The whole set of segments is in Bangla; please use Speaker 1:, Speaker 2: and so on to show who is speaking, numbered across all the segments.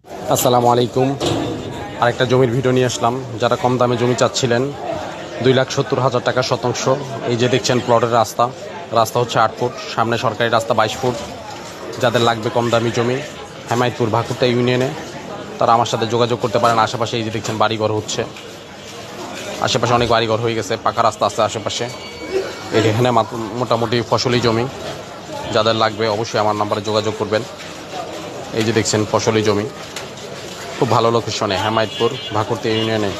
Speaker 1: আসসালামু আলাইকুম। আরেকটা জমির ভিডিও নিয়ে আসলাম। যারা কম দামে জমি চাচ্ছিলেন, 2,70,000 টাকা শতাংশ। এই যে দেখছেন প্লটের রাস্তা হচ্ছে 8 ফুট, সামনে সরকারি রাস্তা 22 ফুট। যাদের লাগবে কম দামি জমি হেমায়তপুর ভাকুরতা ইউনিয়নে, তারা আমার সাথে যোগাযোগ করতে পারেন। আশেপাশে এই যে দেখছেন বাড়িঘর হচ্ছে, আশেপাশে অনেক বাড়িঘর হয়ে গেছে, পাকা রাস্তা আছে আশেপাশে। এখানে মোটামুটি ফসলি জমি। যাদের লাগবে অবশ্যই আমার নাম্বারে যোগাযোগ করবেন। এই যে দেখছেন ফসলি জমি, খুব ভালো লোকেশনে, হেমায়তপুর ভাকুরতা ইউনিয়নে।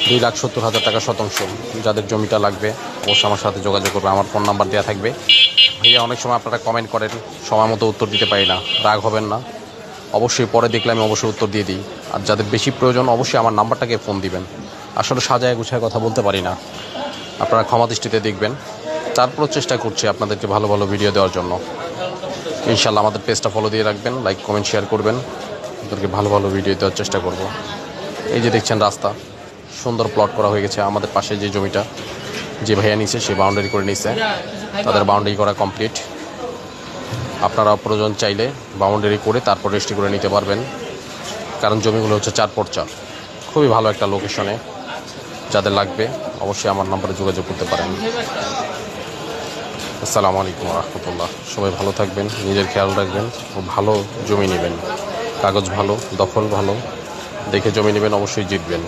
Speaker 1: 2,70,000 টাকা শতাংশ। যাদের জমিটা লাগবে অবশ্যই আমার সাথে যোগাযোগ করবে। আমার ফোন নাম্বার দেওয়া থাকবে। ভাইয়া, অনেক সময় আপনারা কমেন্ট করেন, সময় মতো উত্তর দিতে পারি না, রাগ হবেন না। অবশ্যই পরে দেখলে আমি অবশ্যই উত্তর দিয়ে দিই। আর যাদের বেশি প্রয়োজন অবশ্যই আমার নাম্বারটাকে ফোন দিবেন। আসলে সাজায় গুছায় কথা বলতে পারি না, আপনারা ক্ষমা দৃষ্টিতে দেখবেন। তারপরও চেষ্টা করছি আপনাদেরকে ভালো ভালো ভিডিও দেওয়ার জন্য। ইনশাল্লাহ আমাদের পেজটা ফলো দিয়ে রাখবেন, লাইক কমেন্ট শেয়ার করবেন। আপনাদেরকে ভালো ভালো ভিডিও দেওয়ার চেষ্টা করব। এই যে দেখছেন রাস্তা, সুন্দর প্লট করা হয়ে গেছে। আমাদের পাশে যে জমিটা যে ভাইয়া নিছে সে বাউন্ডারি করে নিছে, তাদের বাউন্ডারি করা কমপ্লিট। আপনারা প্রয়োজন চাইলে বাউন্ডারি করে তারপর রেজিস্ট্রি করে নিতে পারবেন, কারণ জমিগুলো হচ্ছে 4x4। খুবই ভালো একটা লোকেশনে। যাদের লাগবে অবশ্যই আমার নাম্বারে যোগাযোগ করতে পারেন। আসসালামু আলাইকুম রহমতুল্লাহ। সবাই ভালো থাকবেন, নিজের খেয়াল রাখবেন ও ভালো জমি নেবেন। কাগজ ভালো, দখল ভালো দেখে জমি নেবেন, অবশ্যই জিতবেন।